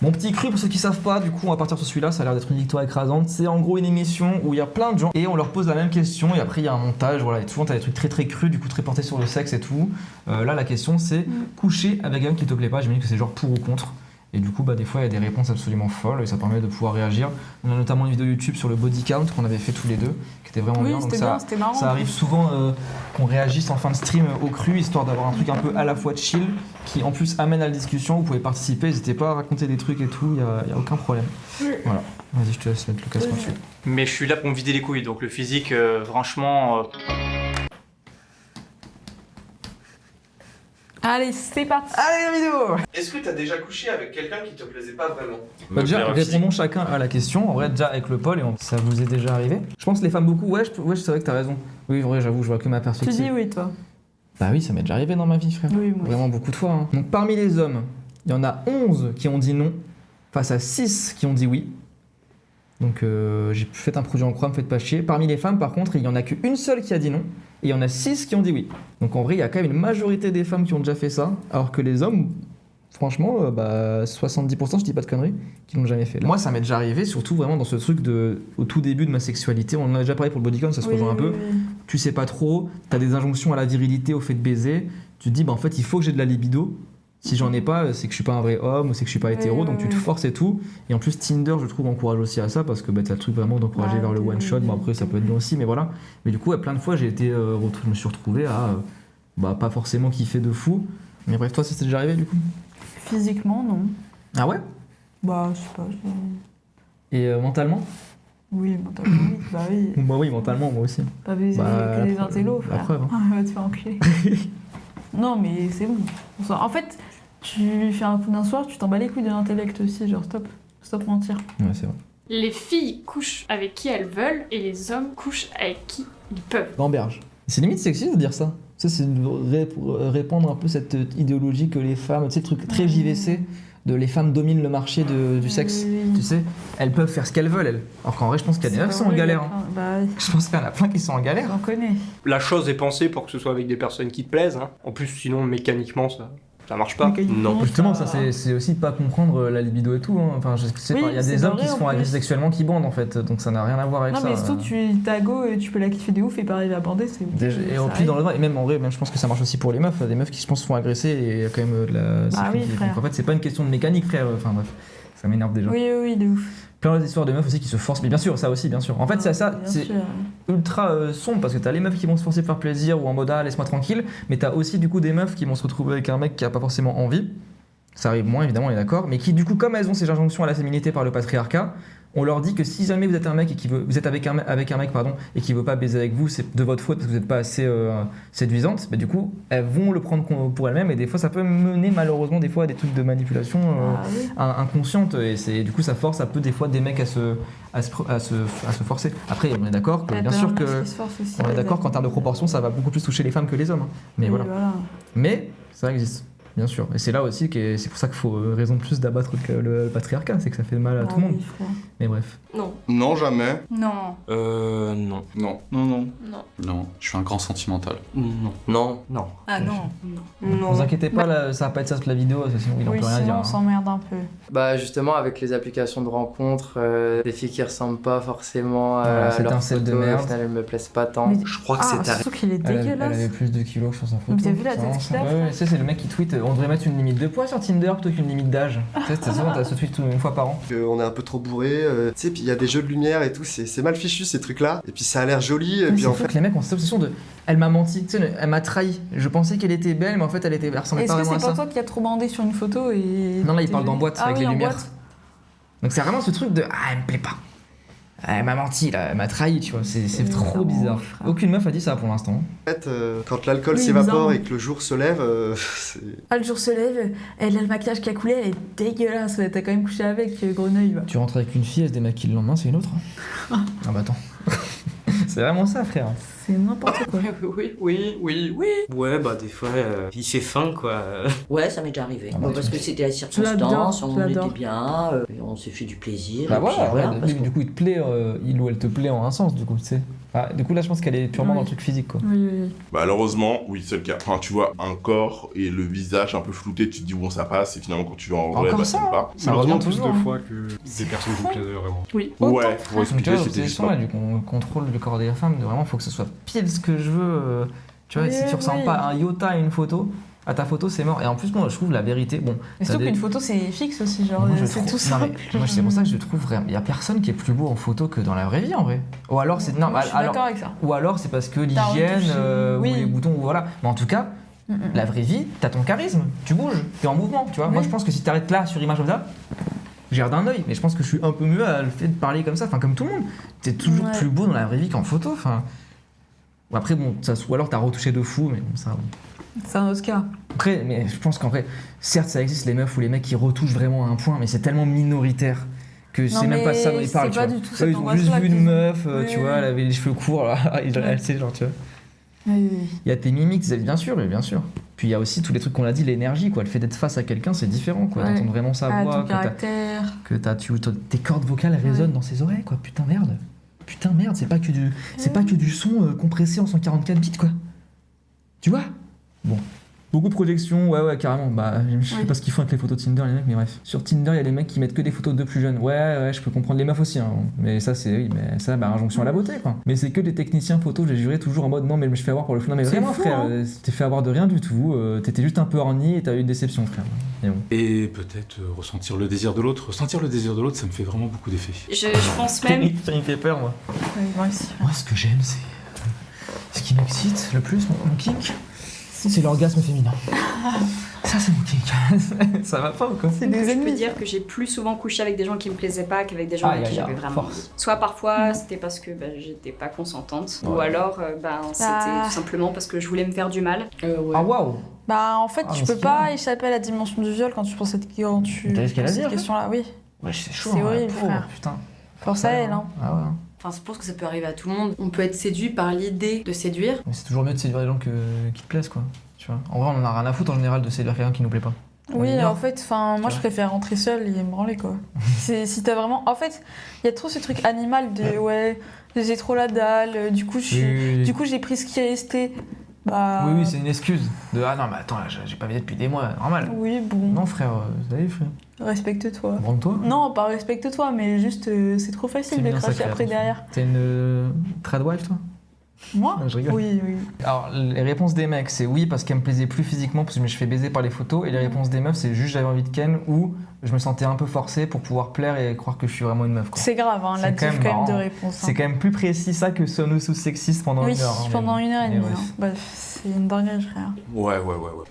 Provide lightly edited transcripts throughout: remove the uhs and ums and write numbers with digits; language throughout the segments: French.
Mon petit cru, pour ceux qui savent pas, du coup, on va partir sur celui-là, ça a l'air d'être une victoire écrasante. C'est en gros une émission où il y a plein de gens et on leur pose la même question et après il y a un montage, voilà, et souvent t'as des trucs très très crus, du coup très portés sur le sexe et tout. Là, la question c'est coucher avec un homme qui te plaît pas, j'imagine que c'est genre pour ou contre. Et du coup, des fois, il y a des réponses absolument folles et ça permet de pouvoir réagir. On a notamment une vidéo YouTube sur le body count qu'on avait fait tous les deux, qui était vraiment bien. Donc c'était marrant. ça arrive souvent qu'on réagisse en fin de stream au cru, histoire d'avoir un truc un peu à la fois chill, qui en plus amène à la discussion. Vous pouvez participer, n'hésitez pas à raconter des trucs et tout, il n'y a aucun problème. Voilà, vas-y, je te laisse mettre le casque dessus. Mais je suis là pour me vider les couilles, donc le physique, franchement... Allez, c'est parti. Allez, la vidéo. Est-ce que t'as déjà couché avec quelqu'un qui te plaisait pas vraiment? Déjà, répondons chacun à la question. En vrai, déjà avec le Paul, ça vous est déjà arrivé? Je pense les femmes beaucoup, ouais, c'est vrai que t'as raison. Oui, en vrai, j'avoue, je vois que ma perspective. Tu dis oui, toi? Bah oui, ça m'est déjà arrivé dans ma vie, frère. Oui, moi. Vraiment beaucoup de fois. Hein. Donc parmi les hommes, il y en a 11 qui ont dit non, face à 6 qui ont dit oui. Donc j'ai fait un produit en croix, me faites pas chier. Parmi les femmes, par contre, il y en a qu'une seule qui a dit non. Et il y en a 6 qui ont dit oui. Donc en vrai, il y a quand même une majorité des femmes qui ont déjà fait ça, alors que les hommes, franchement, 70%, je dis pas de conneries, qui l'ont jamais fait. Moi, ça m'est déjà arrivé, surtout vraiment dans ce truc au tout début de ma sexualité. On en a déjà parlé pour le bodycon, ça se rejoint un peu. Oui. Tu sais pas trop, t'as des injonctions à la virilité, au fait de baiser. Tu te dis, en fait, il faut que j'ai de la libido. Si j'en ai pas, c'est que je suis pas un vrai homme ou c'est que je suis pas hétéro, donc tu te forces et tout. Et en plus, Tinder, je trouve, encourage aussi à ça parce que t'as le truc vraiment d'encourager vers le one shot. Bon, après, ça peut être bien aussi, mais voilà. Mais du coup, plein de fois, je me suis retrouvé à pas forcément kiffer de fou. Mais bref, toi, ça s'est déjà arrivé du coup? Physiquement, non. Ah ouais? Bah, je sais pas. Et mentalement? Oui, mentalement, oui. Bah oui. Bah oui, mentalement, moi aussi. Pas baiser que des intellos, frère. La preuve. Hein. Ah, va te faire enculer. Non, mais c'est bon. En fait, tu fais un coup d'un soir, tu t'en bats les couilles de l'intellect aussi, genre stop mentir. Ouais, c'est vrai. Les filles couchent avec qui elles veulent et les hommes couchent avec qui ils peuvent. Gamberge. C'est limite sexy de dire ça. Ça, c'est répandre un peu cette idéologie que les femmes, tu sais, le truc très JVC, de les femmes dominent le marché du sexe. Oui. Tu sais, elles peuvent faire ce qu'elles veulent, elles. Alors qu'en vrai, je pense qu'il y a des meufs qui sont en galère. Hein. Bah oui. Je pense qu'il y en a plein qui sont en galère. J'en connais. La chose est pensée pour que ce soit avec des personnes qui te plaisent. Hein. En plus, sinon, mécaniquement, ça marche pas. Non. Justement, ça c'est aussi pas comprendre la libido et tout. Hein. Enfin, je sais pas, il y a des hommes qui se font agresser sexuellement qui bandent en fait, donc ça n'a rien à voir avec ça. Non, mais surtout, t'as go et tu peux la kiffer de ouf et pas arriver à bander, c'est. Et en plus, dans le vin, et même en vrai, je pense que ça marche aussi pour les meufs. Des meufs qui, je pense, se font agresser et il y a quand même de la. Ah oui, frère. Donc en fait, c'est pas une question de mécanique, frère. Enfin bref, ça m'énerve déjà. Oui, de ouf. Plein d'histoires de meufs aussi qui se forcent, mais bien sûr, ça aussi, bien sûr. En fait, c'est ultra sombre parce que t'as les meufs qui vont se forcer pour faire plaisir ou en mode laisse-moi tranquille, mais t'as aussi du coup des meufs qui vont se retrouver avec un mec qui a pas forcément envie. Ça arrive moins évidemment, on est d'accord, mais qui du coup, comme elles ont ces injonctions à la féminité par le patriarcat, on leur dit que si jamais vous êtes un mec et vous êtes avec un mec et qui veut pas baiser avec vous, c'est de votre faute parce que vous n'êtes pas assez séduisante. Mais du coup, elles vont le prendre pour elles-mêmes et des fois ça peut mener malheureusement des fois à des trucs de manipulation inconsciente et du coup ça force un peu des fois des mecs à se forcer. Après on est d'accord que bien sûr que on est d'accord qu'en termes de proportion ça va beaucoup plus toucher les femmes que les hommes. Hein. Mais voilà. Mais ça existe. Bien sûr, et c'est là aussi que c'est pour ça qu'il faut raison de plus d'abattre le patriarcat, c'est que ça fait mal à tout le monde. Mais bref. Non. Non, jamais. Non. Non. Non. Non. Non, je suis un grand sentimental. Non. Non. Non. Ah non. Non. Vous inquiétez pas, là, ça va pas être ça toute la vidéo, sinon il en peut rien dire. On s'emmerde un peu. Bah justement avec les applications de rencontres, des filles qui ressemblent pas forcément à c'est leur un set photo, de merde. au final elles me plaisent pas tant. Mais... Je crois que c'est surtout qu'il est Elle dégueulasse. avait plus de kilos que sur sa photo. Mais t'as vu la tête qu'il a, Ouais, c'est le mec qui tweet, on devrait mettre une limite de poids sur Tinder plutôt qu'une limite d'âge. Tu sais, t'as ce tweet une fois par an. On est un peu trop bourré, tu sais, puis il y a des jeux de lumière et tout, c'est mal fichu ces trucs-là. Et puis ça a l'air joli, et puis en fait... que les mecs ont cette obsession de elle m'a menti, tu sais, elle m'a trahi. Je pensais qu'elle était belle, mais en fait elle ressemblait pas vraiment à ça. Est-ce que c'est pas toi qui a trop bandé sur une photo et... Non, là il parle dans boîte avec les lumières. Boîte. Donc c'est vraiment ce truc de elle me plaît pas. Elle m'a menti, là, elle m'a trahi, tu vois, c'est trop bizarre. Aucune meuf a dit ça pour l'instant. En fait, quand l'alcool s'évapore et que le jour se lève, c'est... Ah, le jour se lève, elle a le maquillage qui a coulé, elle est dégueulasse. T'as quand même couché avec Grenouille. Va. Tu rentres avec une fille, elle se démaquille le lendemain, c'est une autre. Ah bah attends. C'est vraiment ça, frère. C'est n'importe quoi. Oui. Ouais, bah des fois, il fait faim, quoi. Ouais, ça m'est déjà arrivé. Ah bah, parce que c'était la circonstance, on était bien, on s'est fait du plaisir. Bah et puis voilà, parce du coup il te plaît, il ou elle te plaît en un sens, du coup, tu sais. Ah, du coup, là, je pense qu'elle est purement dans le truc physique, quoi. Oui. Malheureusement, oui, c'est le cas. Enfin, tu vois un corps et le visage un peu flouté, tu te dis bon, ça passe, et finalement, quand tu vas en vrai, Encore bah, ça, ça ne pas. Ça revient plus toujours. de fois que des personnes qui me plaisaient vraiment. Oui. Ouais, pour Donc, expliquer, là, c'était juste pas. là, du contrôle du corps des femmes, de vraiment, faut que ce soit pile ce que je veux. Tu vois, Oui, si tu ressembles oui. pas à un iota à une photo, à ta photo, c'est mort. Et en plus, moi, je trouve la vérité. Bon, Mais surtout qu'une photo, c'est fixe aussi, genre, Moi, je c'est trouve- tout non, simple. mais moi, c'est pour ça que je trouve vraiment. Il y a personne qui est plus beau en photo que dans la vraie vie, en vrai. Ou alors, c'est. Non, Moi, je suis alors, d'accord avec ça. ou alors c'est parce que T'as l'hygiène retouché, oui. ou les boutons, ou voilà. Mais en tout cas, la vraie vie, t'as ton charisme, tu bouges, t'es en mouvement, tu vois. Oui. Moi, je pense que si t'arrêtes là sur image comme ça, j'ai l'air d'un œil, mais je pense que je suis un peu mieux à le fait de parler comme ça, enfin comme tout le monde. T'es toujours Ouais. plus beau dans la vraie vie qu'en photo, enfin. Ou après, bon, ça, ou alors t'as retouché de fou, mais bon, ça. C'est un Oscar. Après, mais je pense qu'en vrai, certes, ça existe les meufs ou les mecs qui retouchent vraiment à un point, mais c'est tellement minoritaire que c'est même pas ça dont ils parlent. C'est pas tu vois. du tout Eux, cette ils ont juste angoisse-là vu une qu'ils ont. meuf, Oui, tu oui. vois, elle avait les cheveux courts, là, elle sait, genre, tu vois. Oui. Il y a tes mimiques, bien sûr, bien sûr. Puis il y a aussi tous les trucs qu'on a dit, l'énergie, quoi. Le fait d'être face à quelqu'un, c'est différent, quoi. Ouais. D'entendre vraiment sa voix, Ton que t'as- caractère. que tes cordes vocales résonnent dans ses oreilles, quoi. Putain, merde. Putain, merde, c'est pas que du son compressé en 144 bits, quoi. Tu vois? Bon. Beaucoup de projections, ouais, carrément. Bah, je sais pas ce qu'ils font avec les photos de Tinder, les mecs, mais bref. Sur Tinder, il y a les mecs qui mettent que des photos de plus jeunes. Ouais, je peux comprendre les meufs aussi, hein. Mais ça, oui, mais ça, injonction à la beauté, quoi. Mais c'est que des techniciens photos, j'ai juré toujours en mode non, mais je me fais avoir pour le fou. Non, mais C'est vraiment, fou, frère, hein. t'es fait avoir de rien du tout. T'étais juste un peu horny et t'as eu une déception, frère. Mais bon. Et peut-être ressentir le désir de l'autre. Ressentir le désir de l'autre, ça me fait vraiment beaucoup d'effet. Je pense même. Ça me fait peur, moi. Oui, moi aussi. Moi, ce que j'aime, c'est. Ce qui m'excite le plus, mon kink, c'est l'orgasme féminin. Ça, c'est mon kink. Ça va pas ou quoi? C'est des Je peux ennemis. dire que j'ai plus souvent couché avec des gens qui me plaisaient pas qu'avec des gens avec qui j'avais vraiment force. envie. Soit parfois c'était parce que j'étais pas consentante, ou Ouais. alors c'était tout simplement parce que je voulais me faire du mal. Ah, waouh! Bah, en fait, Ah, tu mais peux c'est pas bien. échapper à la dimension du viol quand tu penses quand tu T'as vu ce qu'elle a poses dit, cette en fait question-là, oui. Ouais, c'est chaud. C'est hein, horrible, pauvre, frère. Putain. Force à elle, hein. Ah ouais. Enfin, je pense que ça peut arriver à tout le monde. On peut être séduit par l'idée de séduire. Mais c'est toujours mieux de séduire des gens qui te plaisent, quoi. Tu vois. En vrai, on en a rien à foutre en général de séduire quelqu'un qui nous plaît pas. On Oui, ignore. en fait, moi je préfère rentrer seule et me branler, quoi. Si t'as vraiment. En fait, il y a trop ce truc animal de ouais, j'ai trop la dalle, du coup, j'ai pris ce qui restait. Bah. Oui, c'est une excuse. De ah non, mais attends, là, j'ai pas vidé depuis des mois, normal. Oui, bon. Non, frère, salut, frère. Respecte-toi. Branle-toi. Non, pas respecte-toi, mais juste c'est trop facile de bien cracher sacré, après attention. derrière. T'es une tradwife, toi? Moi Non, je rigole. Oui. Alors, les réponses des mecs, c'est oui parce qu'elle me plaisait plus physiquement parce que je me suis fait baiser par les photos. Et les réponses des meufs, c'est juste j'avais envie de ken ou je me sentais un peu forcé pour pouvoir plaire et croire que je suis vraiment une meuf. Quoi. C'est grave, hein, C'est la quand diff même quand même de marrant. réponse. C'est quand même plus précis ça que sonneuse ou sexiste pendant Oui, une heure. hein, pendant mais- 1h30. mais Hein. bref. Bref, c'est une dinguerie, frère.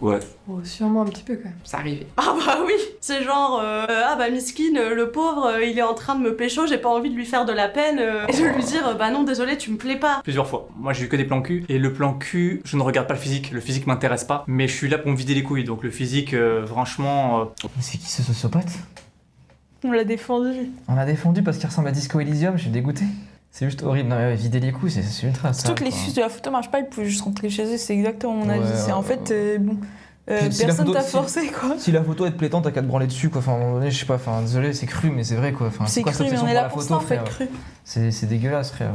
Ouais. Oh, sûrement un petit peu quand même. Ça arrivait. Ah bah oui, c'est genre, ah bah Miskine, le pauvre, il est en train de me pécho, j'ai pas envie de lui faire de la peine, et de lui dire, bah non, désolé, tu me plais pas. Plusieurs fois. Moi, j'ai eu que des plans cul. Et le plan cul, je ne regarde pas le physique. Le physique m'intéresse pas. Mais je suis là pour me vider les couilles. Donc le physique, franchement. Mais c'est qui ce sociopathe? On l'a défendu. On l'a défendu parce qu'il ressemble à Disco Elysium, je suis dégoûté. C'est juste horrible. Non, mais ouais, vider les couilles, c'est ultra sale. Surtout que quoi. l'excuse de la photo marche pas, ils pouvaient juste rentrer chez eux, c'est exactement mon avis. Ouais, C'est en fait, bon, Puis si la personne photo- t'a si- forcé, quoi. Si la photo est te plaisante, t'as qu'à te branler dessus, quoi. Enfin, à un moment donné, je sais pas, enfin, désolé, c'est cru, mais c'est vrai, quoi. Enfin, C'est quoi cru, cette mais on obsession est pour là la pour photo, ça, en fait, frère cru. C'est dégueulasse, frère.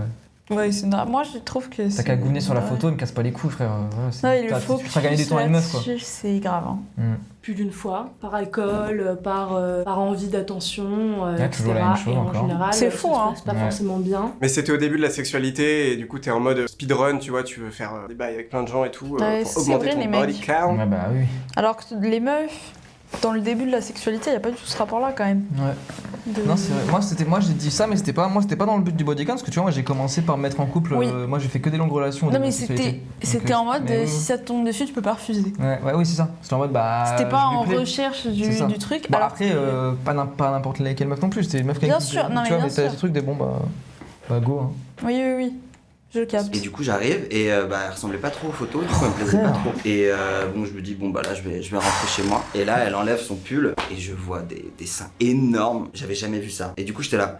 Ouais, moi je trouve que T'as c'est. qu'à gouiner sur la photo, ne me casse pas les couilles, frère. Voilà, c'est- Non, il t'as- faut tu feras gagner du temps à une meuf, quoi. C'est grave. Hein. Plus d'une fois, par alcool, par envie d'attention, Ouais, etc. toujours la même chose et en encore. général, C'est ça fou, se hein. passe pas Ouais. forcément bien. Mais c'était au début de la sexualité et du coup t'es en mode speedrun, tu vois, tu veux faire des bails avec plein de gens et tout Ouais, pour c'est augmenter vrai, ton les body mecs. count. Ouais, bah oui. Alors que les meufs, dans le début de la sexualité, il n'y a pas du tout ce rapport-là quand même. Ouais. De- Non, c'est vrai. Moi, j'ai dit ça, mais c'était pas dans le but du body count, parce que tu vois, moi, j'ai commencé par me mettre en couple. Oui. Moi, j'ai fait que des longues relations. au Non, début mais de la sexualité. c'était Donc, en mode, mais oui. si ça te tombe dessus, tu peux pas refuser. Oui, c'est ça. C'était en mode, bah. C'était pas je lui en plais. recherche C'est ça. du truc. Bon, alors après, que- pas n'importe laquelle meuf non plus. C'était une meuf qui Bien qui- sûr, non, mais tu vois, bien mais t'as sûr. des trucs des bon, bah go. Hein. Oui. Je capte. Et du coup j'arrive et bah elle ressemblait pas trop aux photos, du coup elle me plaisait pas trop. Et bon je me dis bon bah là je vais rentrer chez moi. Et là elle enlève son pull et je vois des seins énormes, j'avais jamais vu ça. Et du coup j'étais là.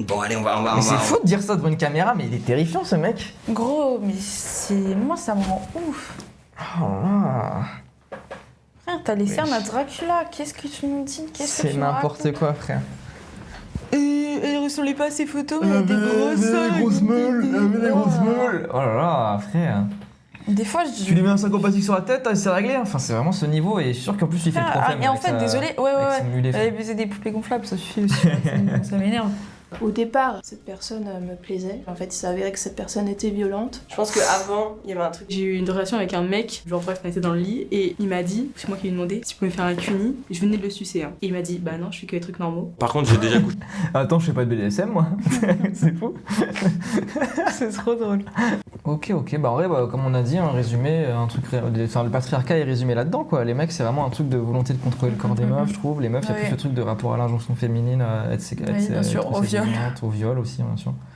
Bon allez on va. Mais c'est fou de dire ça devant une caméra, mais il est terrifiant ce mec. Gros, mais moi ça me rend ouf. Oh là. Frère, t'as les Mais cernes à Dracula, qu'est-ce que tu nous dis? Qu'est-ce que C'est tu nous n'importe racontes quoi, frère. Et elle ressemblait pas à ses photos, mais elle avait des grosses meules. Oh là là, frère. Des fois, tu lui mets un sympathique sur la tête, c'est réglé. Enfin, c'est vraiment ce niveau et je suis sûr qu'en plus il fait le problème. Et en fait, désolé, elle faisait des poupées gonflables, ça suffit aussi. Ça m'énerve. Au départ, cette personne me plaisait. En fait, il s'avérait que cette personne était violente. Je pense qu'avant, il y avait un truc. J'ai eu une relation avec un mec, genre bref, on était dans le lit, et il m'a dit, c'est moi qui lui ai demandé si je pouvais me faire un cuni, et je venais de le sucer. Hein. Et il m'a dit, bah non, je fais que les trucs normaux. Par contre, j'ai déjà couché. Attends, je fais pas de BDSM moi. C'est fou. C'est trop drôle. Ok, bah en vrai, comme on a dit, un résumé, le patriarcat est résumé là-dedans quoi. Les mecs, c'est vraiment un truc de volonté de contrôler le corps des meufs, je trouve. Les meufs, il y a plus ce truc de rapport à l'injonction féminine, à être Bien sûr, au viol aussi, bien sûr.